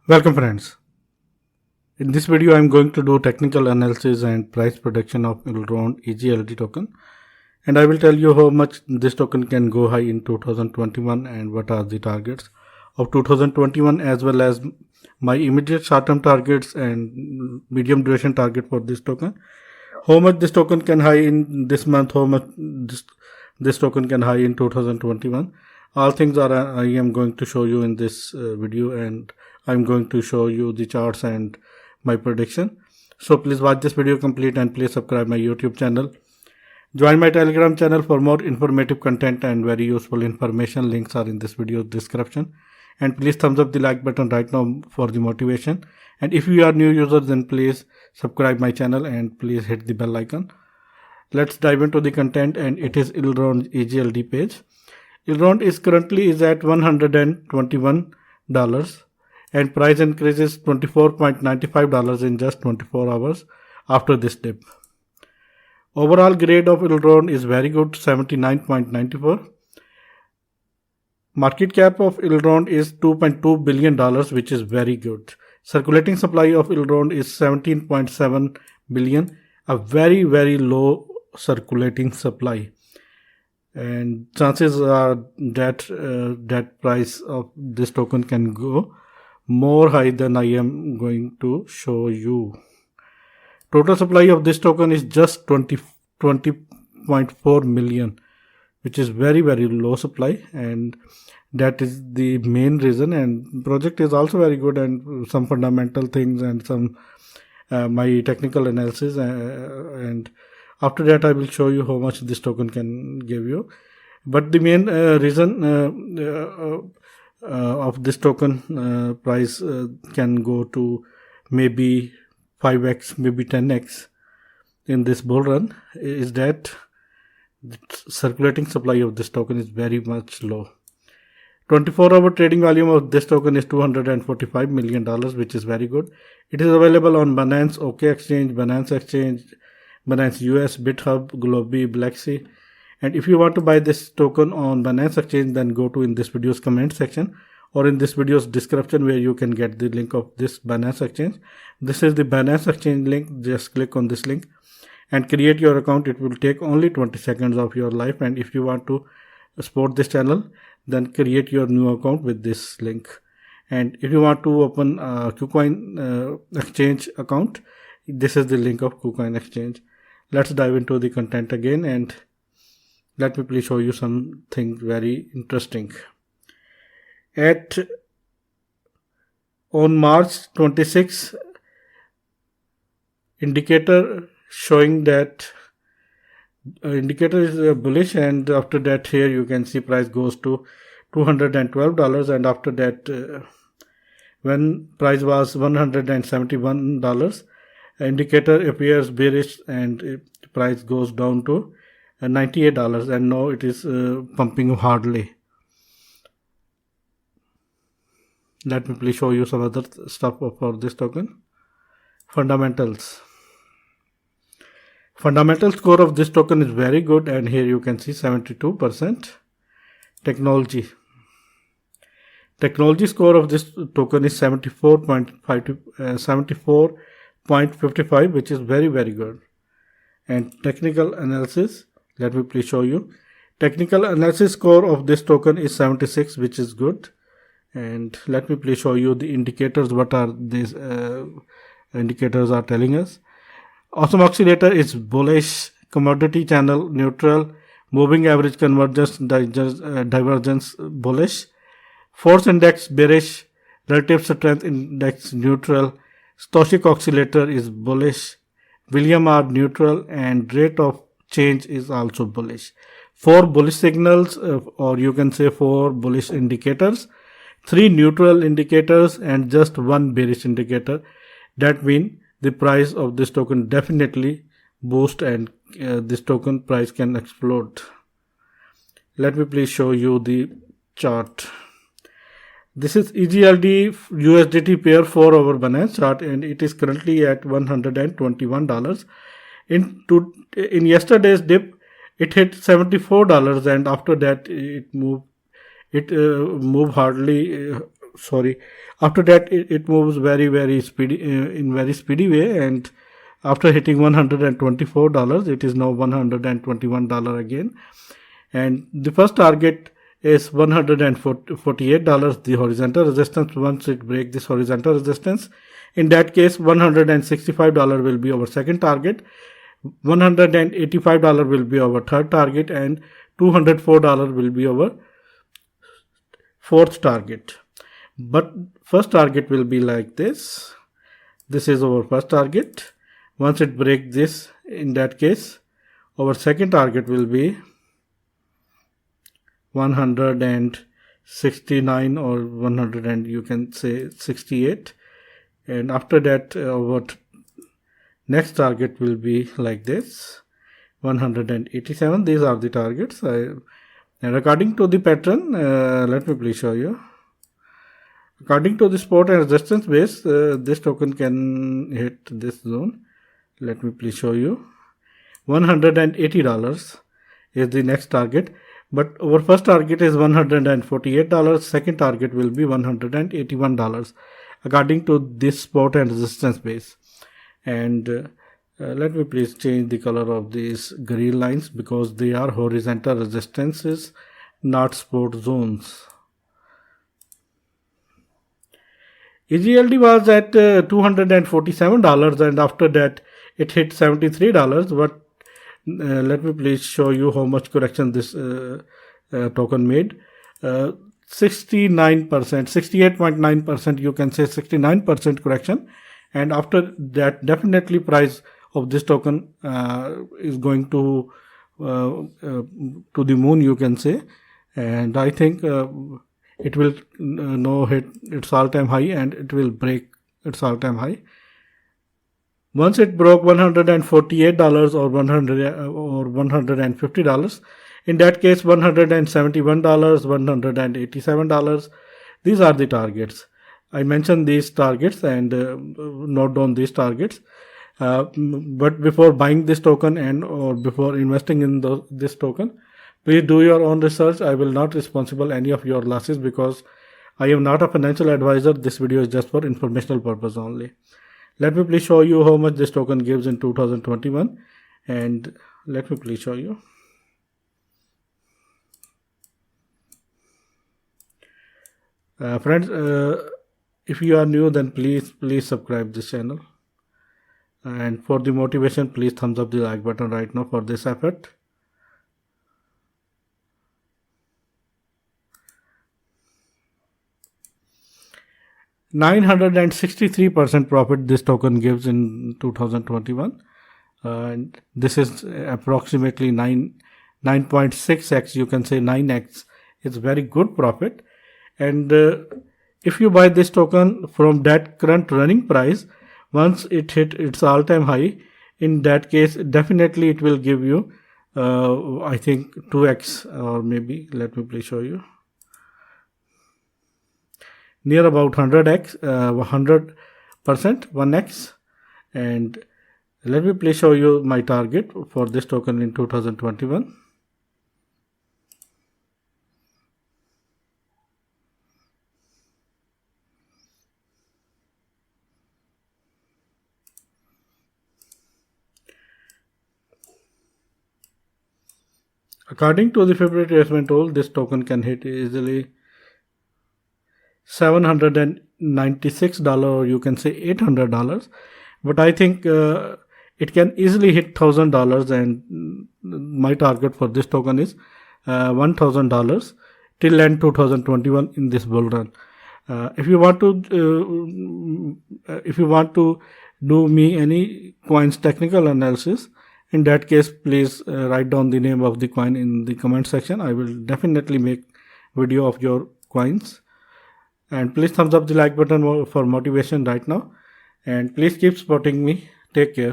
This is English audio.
Welcome friends. In this video I am going to do technical analysis and price prediction of Elrond EGLD token, and I will tell you how much this token can go high in 2021 and what are the targets of 2021 as well as my immediate short-term targets and medium duration target for this token. How much this token can high in this month, how much this token can high in 2021. All things are I am going to show you in this video, and I'm going to show you the charts and my prediction. So please watch this video complete and please subscribe my YouTube channel. Join my Telegram channel for more informative content and very useful information. Links are in this video description. And please thumbs up the like button right now for the motivation. And if you are new user, then please subscribe my channel and please hit the bell icon. Let's dive into the content, and it is Elrond EGLD page. Elrond is currently at $121 and price increases $24.95 in just 24 hours after this dip. Overall grade of Elrond is very good, 79.94. Market cap of Elrond is $2.2 billion, which is very good. Circulating supply of Elrond is 17.7 billion, a very low circulating supply. And chances are that that price of this token can go more high than I am going to show you. Total supply of this token is just 20.4 million, which is very low supply, and that is the main reason. And project is also very good, and some fundamental things and some my technical analysis, and after that I will show you how much this token can give you. But the main reason of this token price can go to maybe 5x, maybe 10x in this bull run is that the circulating supply of this token is very much low. 24-hour trading volume of this token is $245 million, which is very good. It is available on Binance, OKExchange, Binance Exchange, Binance US, BitHub, Globi, Blacksea. And if you want to buy this token on Binance Exchange, then go to in this video's comment section or in this video's description, where you can get the link of this Binance Exchange. This is the Binance Exchange link. Just click on this link and create your account. It will take only 20 seconds of your life. And if you want to support this channel, then create your new account with this link. And if you want to open a KuCoin exchange account, this is the link of KuCoin exchange. Let's dive into the content again, and let me please show you something very interesting. On March 26, indicator showing that indicator is bullish, and after that here you can see price goes to $212, and after that when price was $171, indicator appears bearish and price goes down to $98, and now it is pumping hardly. Let me please show you some other stuff for this token. Fundamentals score of this token is very good, and here you can see 72%. Technology score of this token is 74.55, which is very good. And technical analysis, let me please show you. Technical analysis score of this token is 76, which is good. And let me please show you the indicators. What are these indicators are telling us? Awesome oscillator is bullish, commodity channel neutral, moving average convergence divergence bullish, force index bearish, relative strength index neutral, stochastic oscillator is bullish, Williams R neutral, and rate of change is also bullish. 4 bullish signals, or you can say 4 bullish indicators, 3 neutral indicators, and just 1 bearish indicator. That means the price of this token definitely boost, and this token price can explode. Let me please show you the chart. This is EGLD USDT pair 4-hour Binance chart, and it is currently at $121. In yesterday's dip, it hit $74, and after that it moved hardly sorry, after that it moves very speedy, in very speedy way, and after hitting $124, it is now $121 again. And the first target is $148, the horizontal resistance. Once it breaks this horizontal resistance, in that case $165 will be our second target, $185 will be our third target, and $204 will be our fourth target. But first target will be like this. This is our first target. Once it breaks this, in that case our second target will be 169 or 100, and you can say 68, and after that our next target will be like this, 187. These are the targets. And according to the pattern, let me please show you. According to the support and resistance base, this token can hit this zone. Let me please show you. $180 is the next target, but our first target is $148. Second target will be $181 according to this support and resistance base. And let me please change the color of these green lines because they are horizontal resistances, not support zones. EGLD was at $247, and after that it hit $73. But let me please show you how much correction this token made. 69%, 68.9%, you can say 69% correction. And after that, definitely price of this token is going to the moon, you can say. And I think it will now hit its all-time high, and it will break its all-time high. Once it broke $148 or $150, in that case $171, $187. These are the targets. I mentioned these targets and note down these targets. But before buying this token and or before investing in this token, please do your own research. I will not responsible any of your losses because I am not a financial advisor. This video is just for informational purpose only. Let me please show you how much this token gives in 2021, and let me please show you. Friends, if you are new, then please subscribe this channel, and for the motivation, please thumbs up the like button right now for this effort. $963% profit this token gives in 2021, and this is approximately 9.6x, you can say 9x. It's very good profit. And if you buy this token from that current running price, once it hit its all-time high, in that case definitely it will give you I think 2x, or maybe let me please show you, near about 100x, 100%, 1x. And let me please show you my target for this token in 2021. According to the Fibonacci retracement tool, this token can hit easily $796, or you can say $800, but I think it can easily hit $1,000, and my target for this token is $1,000 till end 2021 in this bull run. If you want to do me any coins technical analysis, in that case please write down the name of the coin in the comment section. I will definitely make video of your coins. And please thumbs up the like button for motivation right now, and please keep supporting me. Take care.